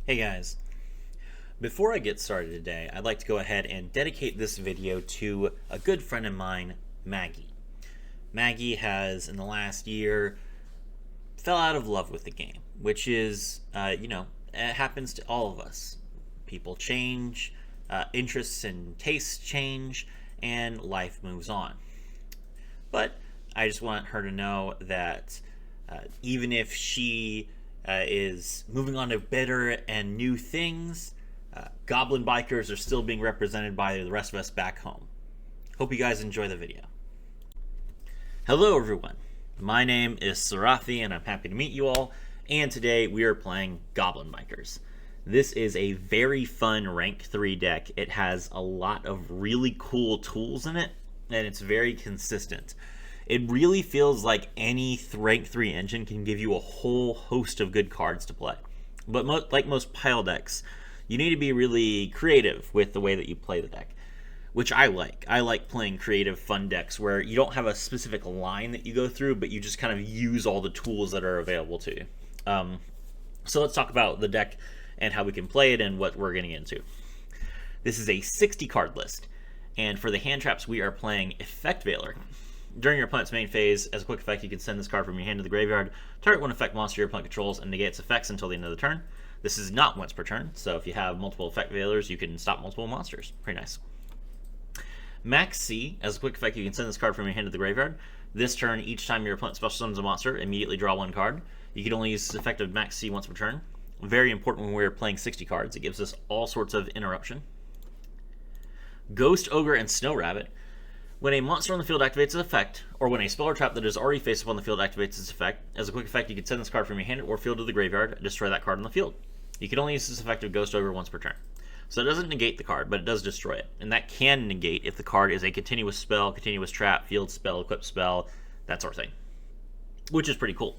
Hey guys, before I get started today, I'd like to go ahead and dedicate this video to a good friend of mine, Maggie. Maggie has, in the last year, fell out of love with the game, which is, it happens to all of us. People change, interests and tastes change, and life moves on. But I just want her to know that even if she is moving on to better and new things, Goblin Bikers are still being represented by the rest of us back home. Hope you guys enjoy the video. Hello everyone, my name is Sarathi and I'm happy to meet you all, and today we are playing Goblin Bikers. This is a very fun rank 3 deck. It has a lot of really cool tools in it, and it's very consistent. It really feels like any rank 3 engine can give you a whole host of good cards to play. But like most pile decks, you need to be really creative with the way that you play the deck, which I like. I like playing creative, fun decks where you don't have a specific line that you go through, but you just kind of use all the tools that are available to you. So let's talk about the deck and how we can play it and what we're getting into. This is a 60 card list, and for the hand traps we are playing Effect Veiler. During your opponent's main phase, as a quick effect, you can send this card from your hand to the graveyard, target one effect monster your opponent controls, and negate its effects until the end of the turn. This is not once per turn, so if you have multiple Effect Veilers, you can stop multiple monsters. Pretty nice. Max C, as a quick effect, you can send this card from your hand to the graveyard. This turn, each time your opponent special summons a monster, immediately draw one card. You can only use this effect of Max C once per turn. Very important when we're playing 60 cards. It gives us all sorts of interruption. Ghost, Ogre, and Snow Rabbit. When a monster on the field activates its effect, or when a spell or trap that is already face up on the field activates its effect, as a quick effect, you can send this card from your hand or field to the graveyard and destroy that card on the field. You can only use this effect of Ghost Ogre once per turn. So it doesn't negate the card, but it does destroy it. And that can negate if the card is a continuous spell, continuous trap, field spell, equipped spell, that sort of thing. Which is pretty cool.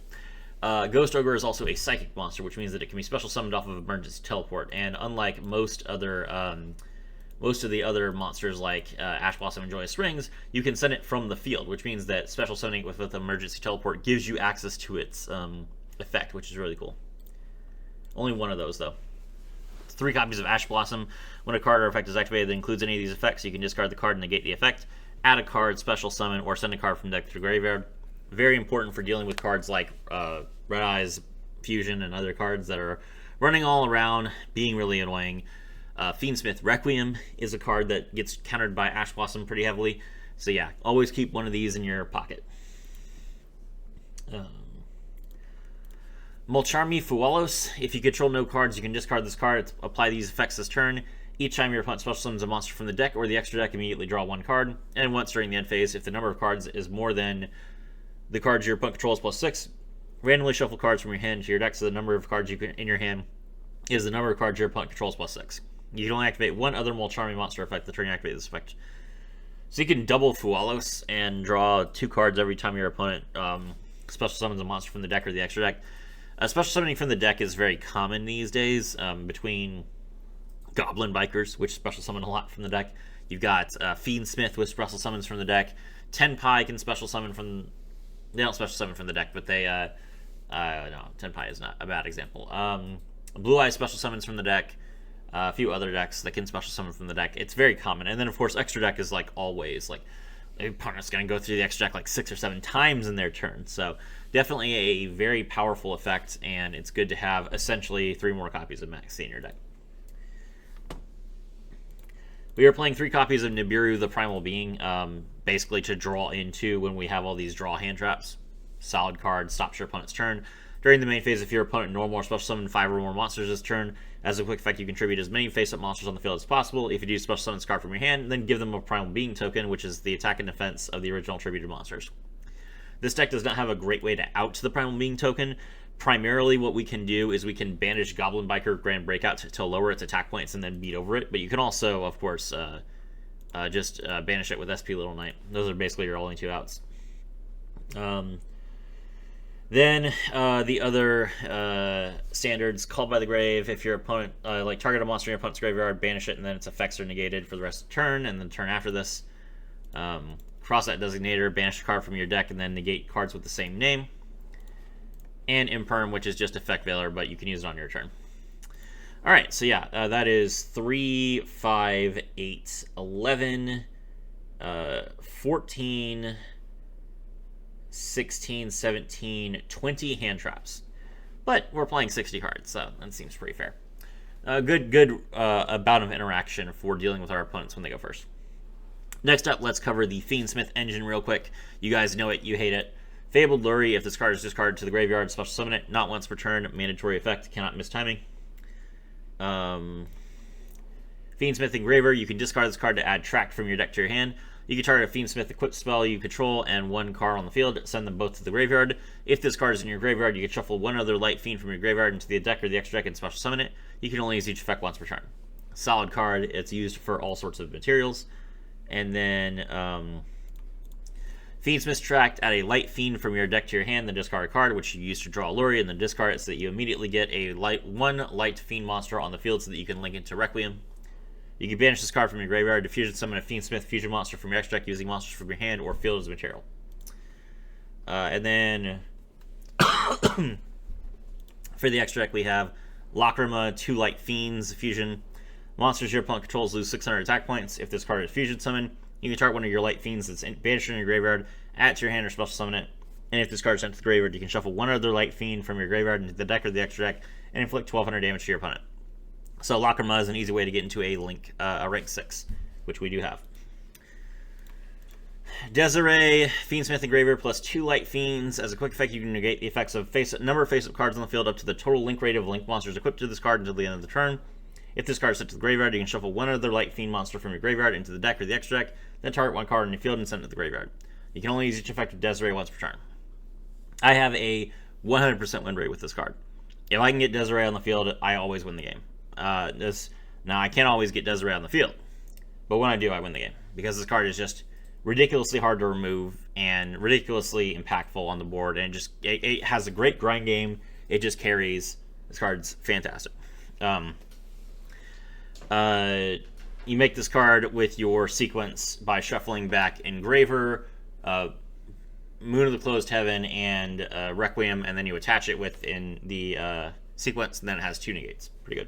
Ghost Ogre is also a psychic monster, which means that it can be special summoned off of emergency teleport. And unlike most of the other monsters like Ash Blossom and Joyous Springs, you can send it from the field, which means that special summoning with emergency teleport gives you access to its effect, which is really cool. Only one of those, though. 3 copies of Ash Blossom. When a card or effect is activated that includes any of these effects, you can discard the card and negate the effect, add a card, special summon, or send a card from deck to the graveyard. Very important for dealing with cards like Red Eyes, Fusion, and other cards that are running all around, being really annoying. Fiendsmith Requiem is a card that gets countered by Ash Blossom pretty heavily. So yeah, always keep one of these in your pocket. Mulcharmi Fualos. If you control no cards, you can discard this card, apply these effects this turn. Each time your opponent special summons a monster from the deck or the extra deck, immediately draw one card. And once during the end phase, if the number of cards is more than the cards your opponent controls plus 6, randomly shuffle cards from your hand to your deck, so the number of cards you can in your hand is the number of cards your opponent controls plus 6. You can only activate one other Mulcharmi monster effect the turn you activate this effect. So you can double Fualos and draw 2 cards every time your opponent special summons a monster from the deck or the extra deck. Special summoning from the deck is very common these days between Goblin Bikers, which special summon a lot from the deck. You've got Fiendsmith with special summons from the deck. Tenpai can special summon from... They don't special summon from the deck, but they... no, Tenpai is not a bad example. Blue Eye special summons from the deck. A few other decks that can special summon from the deck. It's very common. And then, of course, extra deck is like always. Like, the opponent's going to go through the extra deck like 6 or 7 times in their turn. So definitely a very powerful effect, and it's good to have essentially 3 more copies of Max C in your deck. We are playing 3 copies of Nibiru the Primal Being, basically to draw into when we have all these draw hand traps. Solid card, stops your opponent's turn. During the main phase, if your opponent normal or special summon 5 or more monsters this turn, as a quick effect, you contribute as many face-up monsters on the field as possible. If you do special summon this card from your hand, then give them a Primal Being token, which is the attack and defense of the original attributed monsters. This deck does not have a great way to out the Primal Being token. Primarily what we can do is we can banish Goblin Biker Grand Breakout to lower its attack points and then beat over it. But you can also, of course, just banish it with SP Little Knight. Those are basically your only 2 outs. Then the other standards, Called by the Grave. If your opponent, target a monster in your opponent's graveyard, banish it, and then its effects are negated for the rest of the turn, and then the turn after this. Cross that designator, banish a card from your deck, and then negate cards with the same name. And Imperm, which is just Effect Veiler, but you can use it on your turn. All right, so yeah, that is 3, 5, 8, 11, 14, 16, 17, 20 hand traps. But we're playing 60 cards, so that seems pretty fair. Good bout of interaction for dealing with our opponents when they go first. Next up, let's cover the Fiendsmith Engine real quick. You guys know it, you hate it. Fabled Lurie, if this card is discarded to the graveyard, special summon it, not once per turn, mandatory effect, cannot miss timing. Fiendsmith Engraver, you can discard this card to add Tract from your deck to your hand. You can target a Fiendsmith equipped spell you control and one card on the field, send them both to the graveyard. If this card is in your graveyard, you can shuffle one other Light Fiend from your graveyard into the deck or the extra deck and special summon it. You can only use each effect once per turn. Solid card, it's used for all sorts of materials. And then Fiendsmith Tract, add a Light Fiend from your deck to your hand, then discard a card, which you use to draw a Lurie, and then discard it so that you immediately get a one Light Fiend monster on the field so that you can link it to Requiem. You can banish this card from your graveyard to fusion summon a Fiendsmith fusion monster from your extra deck using monsters from your hand or field as material. And then for the extra deck we have Lacrima, 2 Light Fiends, fusion. Monsters your opponent controls lose 600 attack points. If this card is fusion summoned, you can target one of your Light Fiends that's banished in your graveyard, add it to your hand or special summon it. And if this card is sent to the graveyard, you can shuffle one other Light Fiend from your graveyard into the deck or the extra deck and inflict 1200 damage to your opponent. So Lacrima is an easy way to get into a rank 6, which we do have. Desiree, Fiendsmith Engraver, plus 2 Light Fiends. As a quick effect, you can negate the effects of number of face-up cards on the field up to the total link rate of link monsters equipped to this card until the end of the turn. If this card is sent to the graveyard, you can shuffle one other Light Fiend monster from your graveyard into the deck or the extra deck, then target one card in your field and send it to the graveyard. You can only use each effect of Desiree once per turn. I have a 100% win rate with this card. If I can get Desiree on the field, I always win the game. Now, I can't always get Desiree on the field, but when I do, I win the game, because this card is just ridiculously hard to remove and ridiculously impactful on the board, and it has a great grind game. It just carries. This card's fantastic. You make this card with your sequence by shuffling back Engraver, Moon of the Closed Heaven, and Requiem, and then you attach it within the sequence, and then it has 2 negates. Pretty good.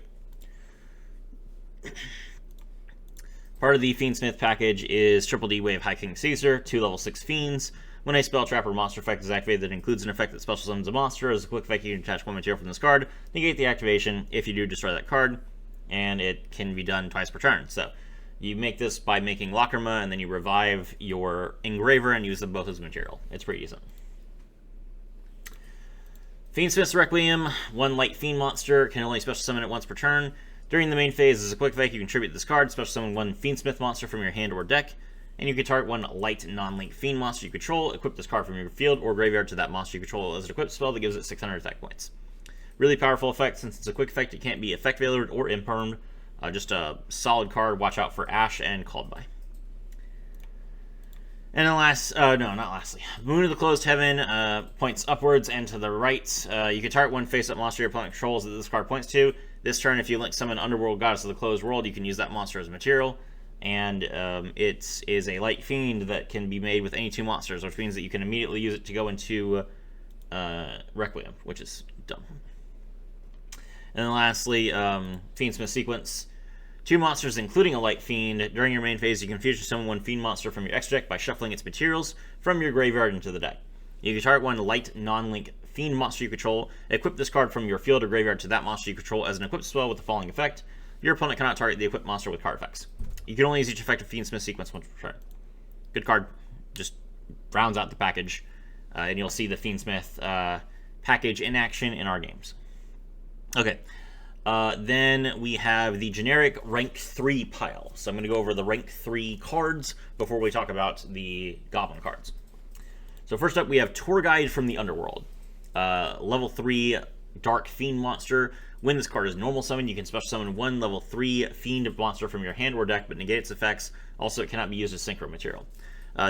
Part of the Fiendsmith package is Triple D Wave High King Caesar, 2 level 6 Fiends. When a spell, trap, or monster effect is activated that includes an effect that special summons a monster, as a quick effect you can attach one material from this card, negate the activation. If you do, destroy that card, and it can be done twice per turn. So you make this by making Lacrima, and then you revive your Engraver and use them both as material. It's pretty easy. Fiendsmith's Requiem, 1 Light Fiend monster, can only special summon it once per turn. During the main phase, as a quick effect, you can tribute this card, special summon 1 Fiendsmith monster from your hand or deck, and you can target 1 light non-link Fiend monster you control, equip this card from your field or graveyard to that monster you control as an equipped spell that gives it 600 attack points. Really powerful effect. Since it's a quick effect, it can't be effect veilered or impermed. Just a solid card. Watch out for Ash and Called By. And then not lastly, Moon of the Closed Heaven points upwards and to the right. You can target 1 face-up monster your opponent controls that this card points to. This turn, if you link summon Underworld Goddess of the Closed World, you can use that monster as material. And it is a Light Fiend that can be made with any 2 monsters, which means that you can immediately use it to go into Requiem, which is dumb. And then lastly, Fiendsmith Sequence. 2 monsters, including a Light Fiend. During your main phase, you can fusion summon 1 Fiend monster from your extra deck by shuffling its materials from your graveyard into the deck. You can target 1 light non-link Fiend monster you control, equip this card from your field or graveyard to that monster you control as an equipped spell with the following effect. Your opponent cannot target the equipped monster with card effects. You can only use each effect of Fiendsmith Sequence once per turn. Good card. Just rounds out the package. And you'll see the Fiendsmith package in action in our games. Okay. Then we have the generic rank 3 pile. So I'm going to go over the rank 3 cards before we talk about the Goblin cards. So first up, we have Tour Guide from the Underworld. Level 3 Dark Fiend monster. When this card is normal summon, you can special summon 1 level 3 Fiend monster from your hand or deck, but negate its effects. Also, it cannot be used as synchro material.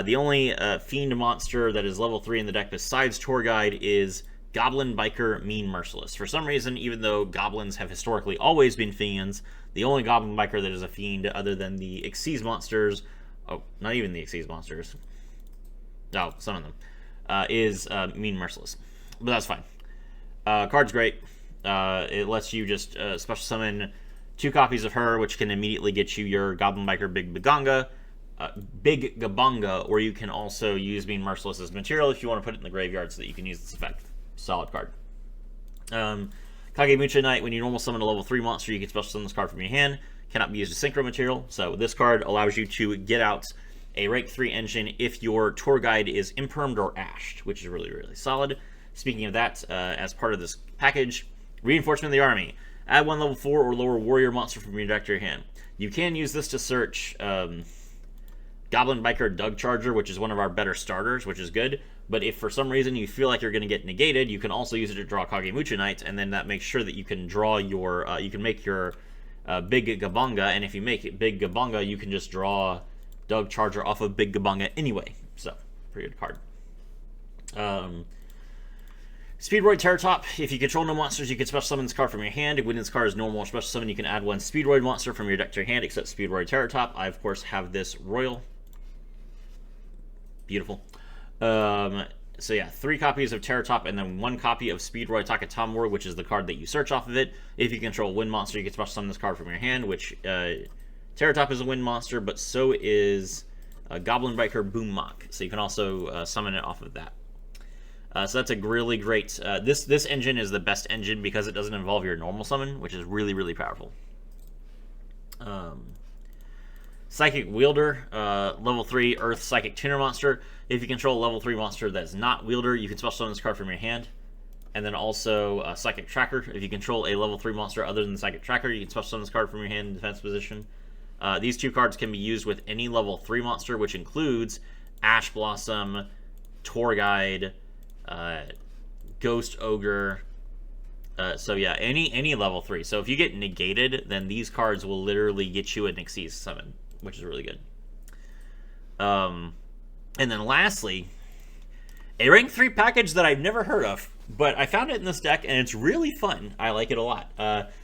The only Fiend monster that is level 3 in the deck besides Tour Guide is Goblin Biker Mean Merciless. For some reason, even though goblins have historically always been fiends, the only Goblin Biker that is a fiend other than the XYZ monsters, oh, not even the XYZ monsters, no, some of them, is Mean Merciless. But that's fine. Card's great. It lets you just special summon 2 copies of her, which can immediately get you your Goblin Biker Big Gabanga, or you can also use Being Merciless as material if you want to put it in the graveyard so that you can use this effect. Solid card. Kagemucha Knight, when you normal summon a level 3 monster, you can special summon this card from your hand. Cannot be used as synchro material, so this card allows you to get out a rank 3 engine if your tour guide is impermed or ashed, which is really, really solid. Speaking of that, as part of this package, Reinforcement of the Army. Add 1 level 4 or lower warrior monster from your deck to your hand. You can use this to search Goblin Biker Doug Charger, which is one of our better starters, which is good. But if for some reason you feel like you're going to get negated, you can also use it to draw Kagemucha Knight, and then that makes sure that you can draw your, you can make your Big Gabanga, and if you make it Big Gabanga, you can just draw Doug Charger off of Big Gabanga anyway. So, pretty good card. Speedroid Terratop. If you control no monsters, you can special summon this card from your hand. When this card is normal or special summon, you can add 1 Speedroid monster from your deck to your hand, except Speedroid Terratop. I, of course, have this Royal. Beautiful. So yeah, 3 copies of Terratop and then 1 copy of Speedroid Takatamura, which is the card that you search off of it. If you control a wind monster, you can special summon this card from your hand, which Terratop is a wind monster, but so is Goblin Biker Boommock. So you can also summon it off of that. So that's a really great... this engine is the best engine because it doesn't involve your normal summon, which is really, really powerful. Psychic Wielder, level 3 Earth Psychic Tuner monster. If you control a level 3 monster that's not Wielder, you can special summon this card from your hand. And then also Psychic Tracker. If you control a level 3 monster other than the Psychic Tracker, you can special summon this card from your hand in defense position. These 2 cards can be used with any level 3 monster, which includes Ash Blossom, Tour Guide, Ghost Ogre. So yeah, any level 3. So if you get negated, then these cards will literally get you a Nixie's summon, which is really good. And then lastly, a rank 3 package that I've never heard of, but I found it in this deck and it's really fun. I like it a lot.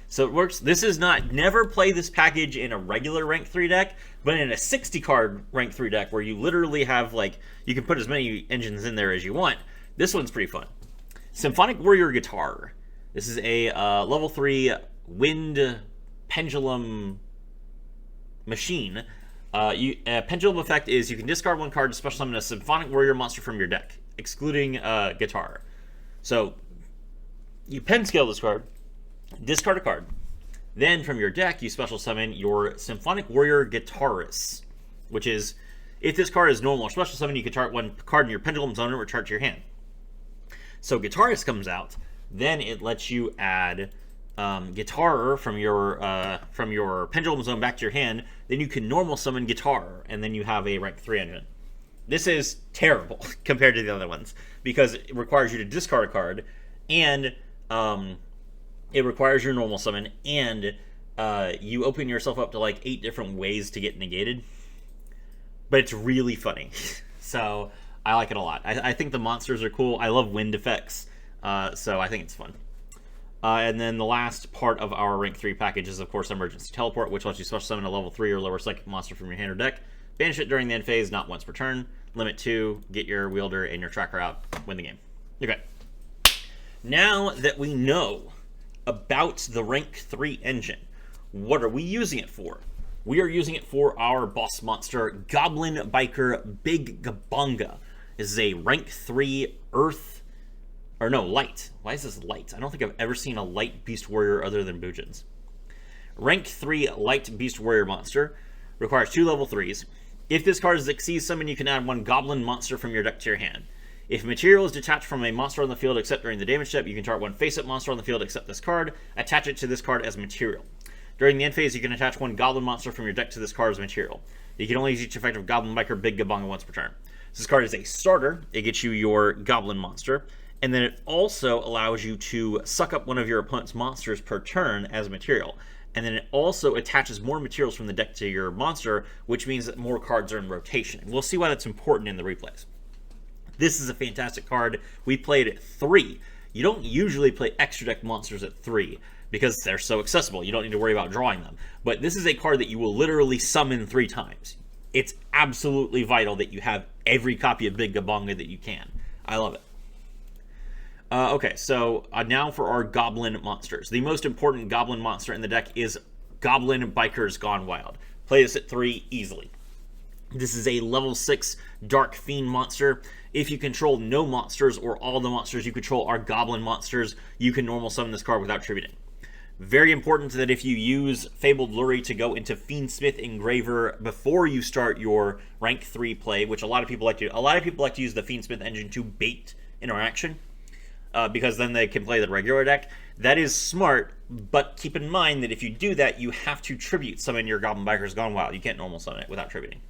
So it works. This is not, never play this package in a regular rank 3 deck, but in a 60 card rank 3 deck where you literally have, like, you can put as many engines in there as you want. This one's pretty fun. Symphonic Warrior Guitar. This is a level 3 wind pendulum machine. Pendulum effect is you can discard 1 card to special summon a Symphonic Warrior monster from your deck, excluding Guitar. So you pen scale this card, discard a card. Then from your deck, you special summon your Symphonic Warrior Guitarist, which is, if this card is normal or special summon, you can target 1 card in your Pendulum Zone and return it to your hand. So Guitarist comes out, then it lets you add Guitar from your Pendulum Zone back to your hand. Then you can normal summon Guitar, and then you have a rank 3 engine. This is terrible compared to the other ones because it requires you to discard a card, and it requires your normal summon, and you open yourself up to like 8 different ways to get negated. But it's really funny, so I like it a lot. I think the monsters are cool. I love wind effects, so I think it's fun. And then the last part of our rank 3 package is, of course, Emergency Teleport, which lets you special summon a level 3 or lower psychic monster from your hand or deck. Banish it during the end phase, not once per turn. Limit 2, get your wielder and your tracker out, win the game. Okay. Now that we know about the rank 3 engine, what are we using it for? We are using it for our boss monster, Goblin Biker Big Gabanga. This is a rank 3 Earth, or no, Light. Why is this Light? I don't think I've ever seen a Light Beast Warrior other than Bujins. Rank 3 Light Beast Warrior monster. Requires 2 level 3s. If this card is Xyz summon, you can add 1 Goblin monster from your deck to your hand. If material is detached from a monster on the field except during the damage step, you can target 1 face-up monster on the field except this card. Attach it to this card as material. During the end phase, you can attach 1 Goblin monster from your deck to this card as material. You can only use each effect of Goblin Biker Big Gabanga once per turn. This card is a starter. It gets you your Goblin monster. And then it also allows you to suck up one of your opponent's monsters per turn as material. And then it also attaches more materials from the deck to your monster, which means that more cards are in rotation. And we'll see why that's important in the replays. This is a fantastic card. We played at 3. You don't usually play extra deck monsters at 3 because they're so accessible. You don't need to worry about drawing them. But this is a card that you will literally summon 3 times. It's absolutely vital that you have every copy of Big Gabanga that you can. I love it. Okay, so now for our Goblin monsters. The most important Goblin monster in the deck is Goblin Bikers Gone Wild. Play this at 3 easily. This is a level 6 Dark Fiend monster. If you control no monsters or all the monsters you control are Goblin monsters, you can normal summon this card without tributing. Very important that if you use Fabled Lurie to go into Fiendsmith Engraver before you start your rank 3 play, which a lot of people like to use the Fiendsmith Engine to bait interaction, because then they can play the regular deck. That is smart, but keep in mind that if you do that, you have to tribute summon your Goblin Bikers Gone Wild. You can't normal summon it without tributing.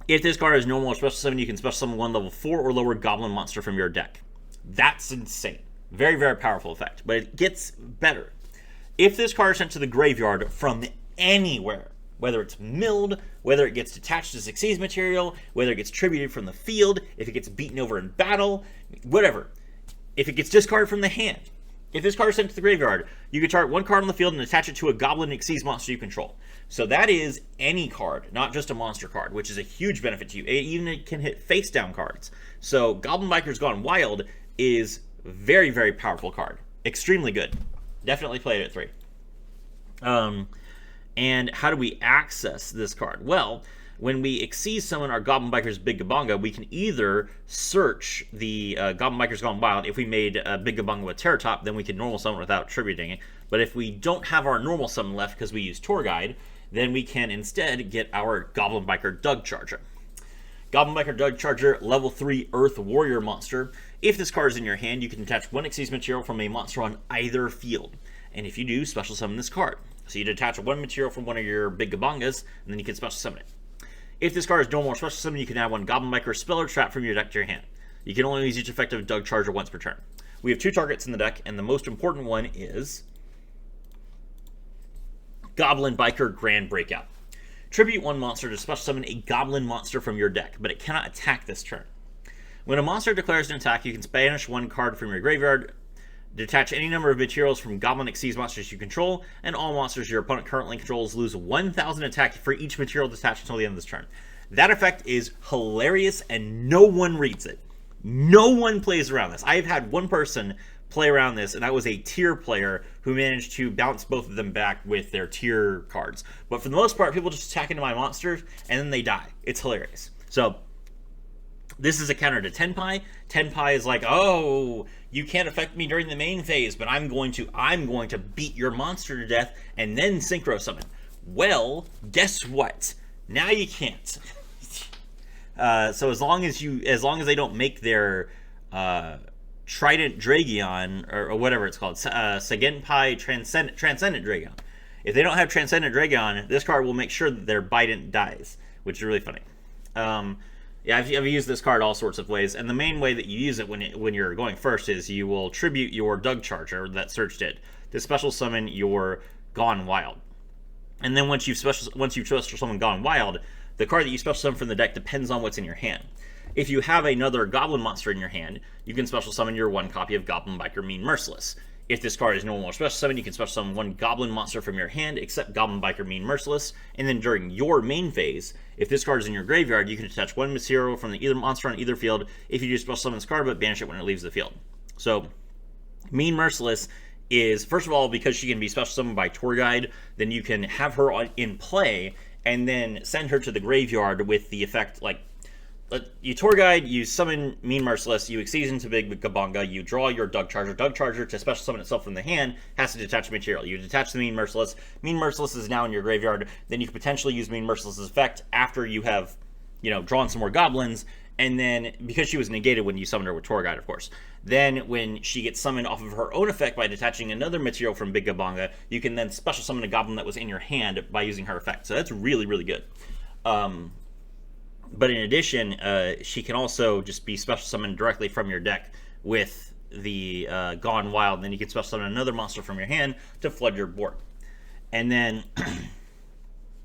If this card is normal or special summon, you can special summon one level 4 or lower Goblin monster from your deck. That's insane. Very, very powerful effect, but it gets better. If this card is sent to the graveyard from anywhere, whether it's milled, whether it gets detached to Succeeds material, whether it gets tributed from the field, if it gets beaten over in battle, whatever. If it gets discarded from the hand, if this card is sent to the graveyard, you can target one card on the field and attach it to a Goblin Exceeds monster you control. So that is any card, not just a monster card, which is a huge benefit to you. It even can hit face-down cards. So Goblin Bikers Gone Wild is very, very powerful card. Extremely good. Definitely play it at 3. And how do we access this card? Well, when we Exceed summon our Goblin Bikers Big Gabonga, we can either search the Goblin Bikers Gone Wild. If we made Big Gabonga with Terror Top, then we can normal summon without tributing it. But if we don't have our normal summon left because we use Tour Guide, then we can instead get our Goblin Biker Dug Charger. Goblin Biker Dug Charger, level 3 Earth Warrior monster. If this card is in your hand, you can detach one Exceeds material from a monster on either field. And if you do, special summon this card. So you detach one material from one of your Big Gabongas, and then you can special summon it. If this card is normal or special summon, you can add one Goblin Biker Spell or Trap from your deck to your hand. You can only use each effective Dug Charger once per turn. We have 2 targets in the deck, and the most important one is Goblin Biker Grand Breakout. Tribute one monster to special summon a Goblin monster from your deck, but it cannot attack this turn. When a monster declares an attack, you can banish one card from your graveyard, detach any number of materials from Goblin Exceeds monsters you control, and all monsters your opponent currently controls lose 1,000 attack for each material detached until the end of this turn. That effect is hilarious, and no one reads it. No one plays around this. I have had one person play around this, and that was a tier player who managed to bounce both of them back with their tier cards. But for the most part, people just attack into my monsters, and then they die. It's hilarious. So this is a counter to Tenpai. Tenpai is like, oh, you can't affect me during the main phase, but I'm going to beat your monster to death and then synchro summon. Well, guess what? Now you can't. So as long as they don't make their Trident Dragion or whatever it's called, Segenpai Transcendent Dragion. If they don't have Transcendent Dragion, this card will make sure that their Bident dies, which is really funny. Yeah, I've used this card all sorts of ways, and the main way that you use it when you're going first is you will tribute your Dug Charger that Search did to special summon your Gone Wild, and then once you've special summoned Gone Wild, the card that you special summon from the deck depends on what's in your hand. If you have another Goblin monster in your hand, you can special summon your one copy of Goblin Biker Mean Merciless. If this card is normal or special summon, you can special summon one Goblin monster from your hand, except Goblin Biker Mean Merciless. And then during your main phase, if this card is in your graveyard, you can attach one material from either monster on either field. If you do special summon this card, but banish it when it leaves the field. So, Mean Merciless is, first of all, because she can be special summoned by Tour Guide, then you can have her in play, and then send her to the graveyard with the effect, like, you Tour Guide, you summon Mean Merciless, you Exceed into Big Gabonga, you draw your Dug Charger. Dug Charger, to special summon itself from the hand, has to detach material. You detach the Mean Merciless. Mean Merciless is now in your graveyard. Then you can potentially use Mean Merciless's effect after you have, drawn some more goblins. And then, because she was negated when you summoned her with Tour Guide, of course, then when she gets summoned off of her own effect by detaching another material from Big Gabonga, you can then special summon a goblin that was in your hand by using her effect. So that's really, really good. But in addition, she can also just be special summoned directly from your deck with the Gone Wild. And then you can special summon another monster from your hand to flood your board. And then,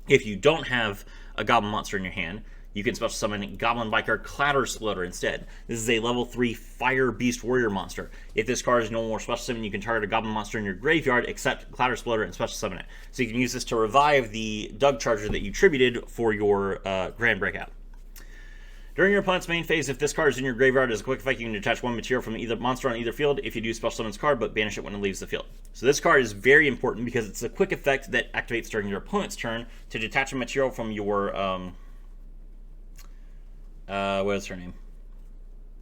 if you don't have a Goblin monster in your hand, you can special summon Goblin Biker Clatter Sploder instead. This is a level 3 Fire Beast Warrior monster. If this card is no more special summon, you can target a Goblin monster in your graveyard, except Clatter Sploder, and special summon it. So you can use this to revive the Dug Charger that you tributed for your Grand Breakout. During your opponent's main phase, if this card is in your graveyard as a quick effect, you can detach one material from either monster on either field. If you do, special summon this card, but banish it when it leaves the field. So this card is very important because it's a quick effect that activates during your opponent's turn to detach a material from your, what is her name?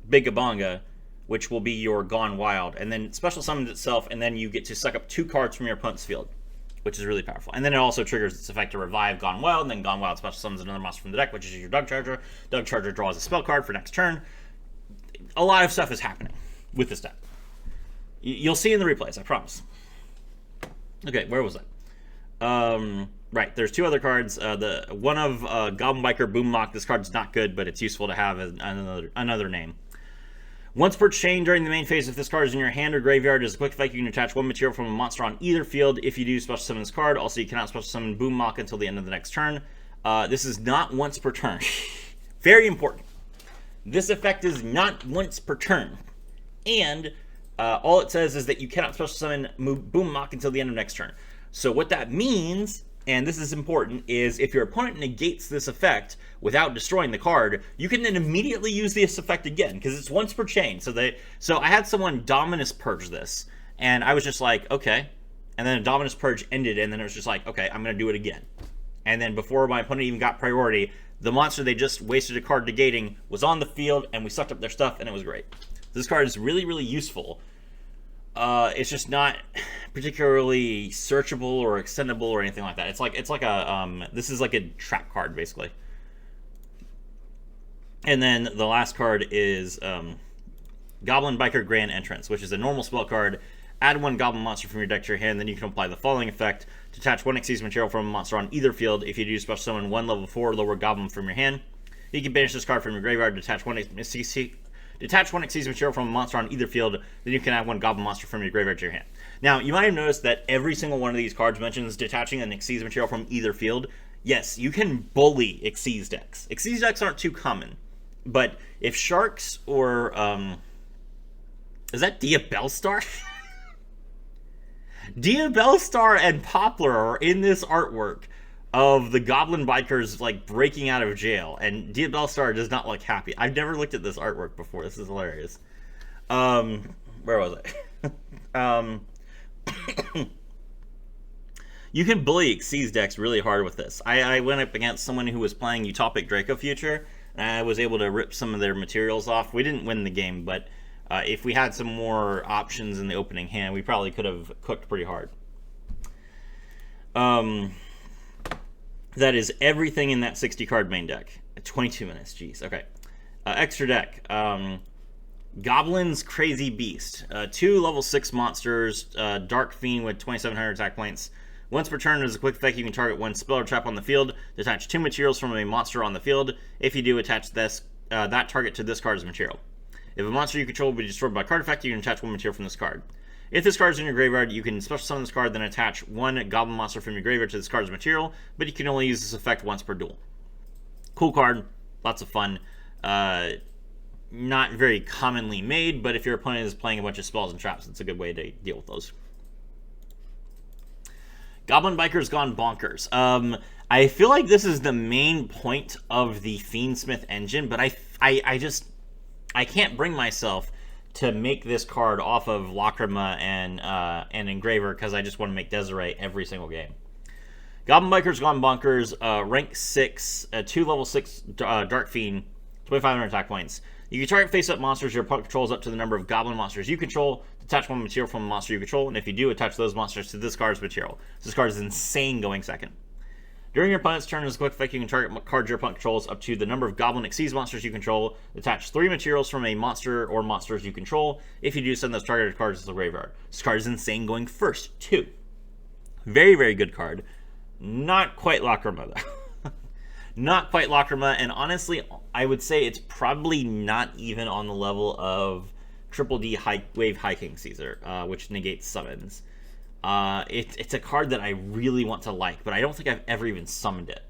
Big Abanga, which will be your Gone Wild. And then special summons itself, and then you get to suck up 2 cards from your opponent's field, which is really powerful. And then it also triggers its effect to revive Gone Wild, and then Gone Wild special summons another monster from the deck, which is your Doug Charger. Doug Charger draws a spell card for next turn. A lot of stuff is happening with this deck. You'll see in the replays, I promise. Okay, where was I? Right, there's 2 other cards. The one of Goblin Biker Boom Mock. This card's not good, but it's useful to have as another name. Once per chain during the main phase, if this card is in your hand or graveyard, as a quick effect, you can attach 1 material from a monster on either field. If you do, special summon this card. Also, you cannot special summon Boom Mock until the end of the next turn. This is not once per turn. Very important. This effect is not once per turn. And all it says is that you cannot special summon Boom Mock until the end of next turn. So what that means, and this is important, is if your opponent negates this effect without destroying the card, you can then immediately use this effect again, because it's once per chain. So I had someone Dominus Purge this, and I was just like, okay. And then Dominus Purge ended, and then it was just like, okay, I'm going to do it again. And then before my opponent even got priority, the monster they just wasted a card negating was on the field, and we sucked up their stuff, and it was great. This card is really, really useful. It's just not particularly searchable or extendable or anything like that. It's like a this is like a trap card basically. And then the last card is Goblin Biker Grand Entrance, which is a normal spell card. Add 1 Goblin monster from your deck to your hand, then you can apply the following effect: detach 1 XYZ material from a monster on either field. If you do, special summon 1 level 4 lower Goblin from your hand. You can banish this card from your graveyard, detach 1 XYZ material from a monster on either field, then you can add 1 Goblin monster from your graveyard to your hand. Now, you might have noticed that every single one of these cards mentions detaching an XYZ material from either field. Yes, you can bully XYZ decks. XYZ decks aren't too common, but if Sharks or, is that Diabellstar? Diabellstar and Poplar are in this artwork of the Goblin Bikers, like, breaking out of jail, and Diabellstar does not look happy. I've never looked at this artwork before. This is hilarious. Where was I? You can bully XYZ decks really hard with this. I went up against someone who was playing Utopic Draco Future, and I was able to rip some of their materials off. We didn't win the game, but if we had some more options in the opening hand, we probably could have cooked pretty hard. That is everything in that 60-card main deck. 22 minutes, jeez. Okay. Extra deck. Goblin's Crazy Beast. 2 level 6 monsters. Dark Fiend with 2,700 attack points. Once per turn, as a quick effect, you can target 1 spell or trap on the field. Detach 2 materials from a monster on the field. If you do, attach that target to this card's material. If a monster you control will be destroyed by a card effect, you can attach 1 material from this card. If this card is in your graveyard, you can special summon this card, then attach 1 Goblin monster from your graveyard to this card's material, but you can only use this effect once per duel. Cool card, lots of fun. Not very commonly made, but if your opponent is playing a bunch of spells and traps, it's a good way to deal with those. Goblin Biker's Gone Bonkers. I feel like this is the main point of the Fiendsmith Engine, but I can't bring myself to make this card off of Lacrima and Engraver, because I just want to make Desiree every single game. Goblin Biker's Gone Bonkers, rank 6, 2 level 6 Dark Fiend, 2,500 attack points. You can target face-up monsters your opponent controls up to the number of Goblin monsters you control, detach 1 material from a monster you control, and if you do, attach those monsters to this card's material. This card is insane going second. During your opponent's turn, as a quick effect, you can target cards your opponent controls up to the number of Goblin XYZ monsters you control. Attach 3 materials from a monster or monsters you control. If you do, send those targeted cards to the graveyard. This card is insane going first, too. Very, very good card. Not quite Lacrima, though. Not quite Lacrima, and honestly, I would say it's probably not even on the level of Triple D Wave High King Caesar, which negates summons. It's a card that I really want to like, but I don't think I've ever even summoned it,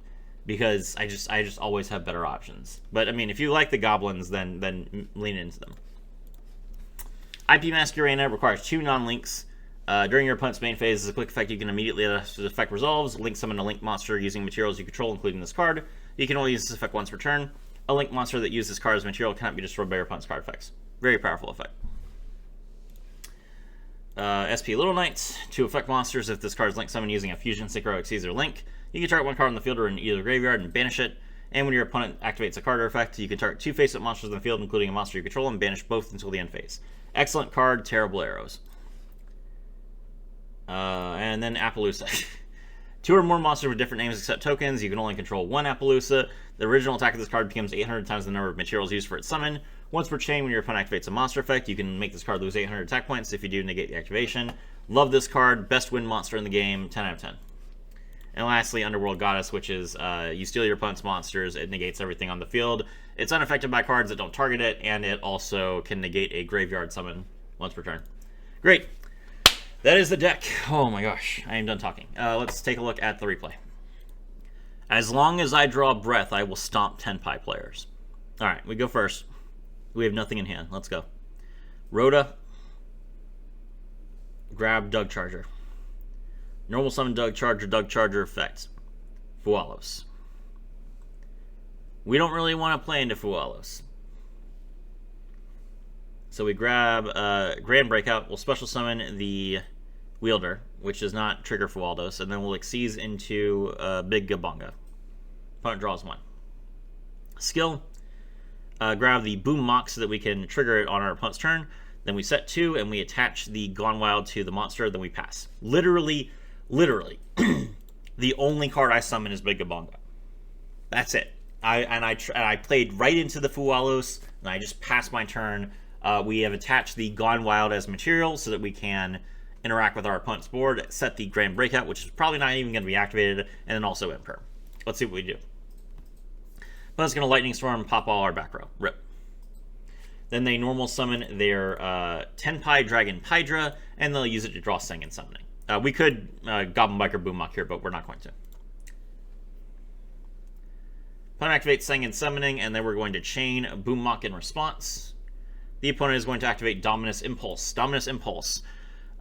because I just always have better options. But I mean, if you like the goblins, then lean into them. IP Masquerena requires 2 non-links. During your opponent's main phase, as a quick effect, you can immediately, as the effect resolves, link summon a link monster using materials you control, including this card. You can only use this effect once per turn. A link monster that uses this card as material cannot be destroyed by your opponent's card effects. Very powerful effect. SP Little Knights. To affect monsters, if this card is link summoned using a Fusion, Synchro, XYZ, or Link, you can target one card on the field or in either graveyard and banish it. And when your opponent activates a card or effect, you can target 2 face-up monsters on the field, including a monster you control, and banish both until the end phase. Excellent card, terrible arrows. And then Appaloosa. 2 or more monsters with different names except tokens. You can only control 1 Appaloosa. The original attack of this card becomes 800 times the number of materials used for its summon. Once per chain, when your opponent activates a monster effect, you can make this card lose 800 attack points. If you do, negate the activation. Love this card. Best win monster in the game. 10 out of 10. And lastly, Underworld Goddess, which is you steal your opponent's monsters. It negates everything on the field. It's unaffected by cards that don't target it, and it also can negate a graveyard summon once per turn. Great. That is the deck. Oh my gosh, I am done talking. Let's take a look at the replay. As long as I draw breath, I will stomp Tenpai players. All right, we go first. We have nothing in hand. Let's go. Rhoda. Grab Doug Charger. Normal summon Doug Charger effect. Fualos. We don't really want to play into Fualos. So we grab Grand Breakout. We'll special summon the Wielder, which does not trigger Fualos, and then we'll Xyz into Big Gabonga. Opponent draws 1. Skill. Grab the Boom Mock so that we can trigger it on our opponent's turn. Then we set 2, and we attach the Gone Wild to the monster, then we pass. Literally, the only card I summon is Big Gabonga. That's it. I played right into the Fualos, and I just passed my turn. We have attached the Gone Wild as material so that we can interact with our opponent's board, set the Grand Breakout, which is probably not even going to be activated, and then also Emperor. Let's see what we do. Opponent's going to Lightning Storm, pop all our back row. Rip. Then they normal summon their Tenpai Dragon Hydra, and they'll use it to draw Sengen Summoning. We could Goblin Biker Boommock here, but we're not going to. Opponent activates Sengen Summoning, and then we're going to chain Boommock in response. The opponent is going to activate Dominus Impulse. Dominus Impulse.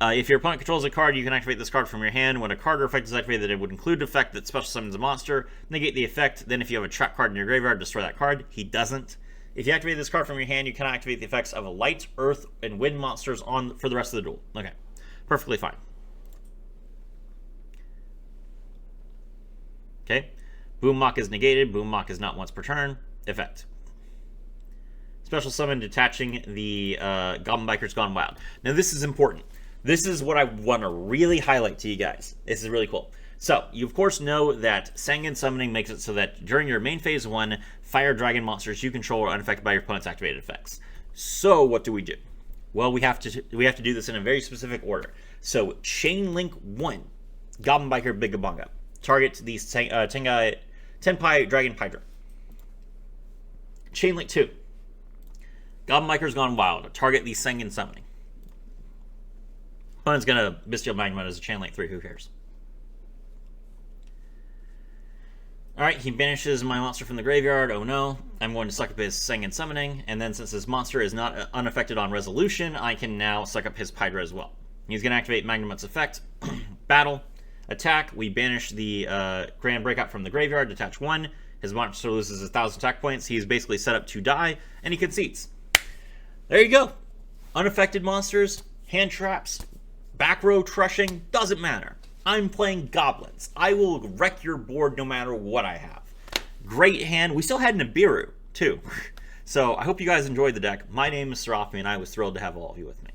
If your opponent controls a card, you can activate this card from your hand. When a card or effect is activated, it would include an effect that special summons a monster. Negate the effect. Then if you have a trap card in your graveyard, destroy that card. He doesn't. If you activate this card from your hand, you can activate the effects of a light, earth, and wind monsters for the rest of the duel. Okay. Perfectly fine. Okay. Boommock is negated. Boommock is not once per turn. Effect. Special summon detaching the Goblin Biker's Gone Wild. Now this is important. This is what I want to really highlight to you guys. This is really cool. So, you of course know that Sengen Summoning makes it so that during your main phase 1, Fire Dragon monsters you control are unaffected by your opponent's activated effects. So, what do? Well, we have to do this in a very specific order. So, Chain Link 1, Goblin Biker Big Gabonga. Target the Tenpai Dragon Hydra. Chain Link 2, Goblin Biker's Gone Wild. Target the Sengen Summoning. Opponent's going to Bestial Magma as a Chain Link 3. Who cares? Alright, he banishes my monster from the graveyard. Oh no. I'm going to suck up his Sengen Summoning. And then since this monster is not unaffected on resolution, I can now suck up his Hydra as well. He's going to activate Magnumut's effect. Battle. Attack. We banish the Grand Breakout from the graveyard. Detach 1. His monster loses 1,000 attack points. He's basically set up to die. And he concedes. There you go. Unaffected monsters. Hand traps. Back row trushing. Doesn't matter. I'm playing goblins. I will wreck your board no matter what I have. Great hand. We still had Nibiru, too. So I hope you guys enjoyed the deck. My name is Seraphim, and I was thrilled to have all of you with me.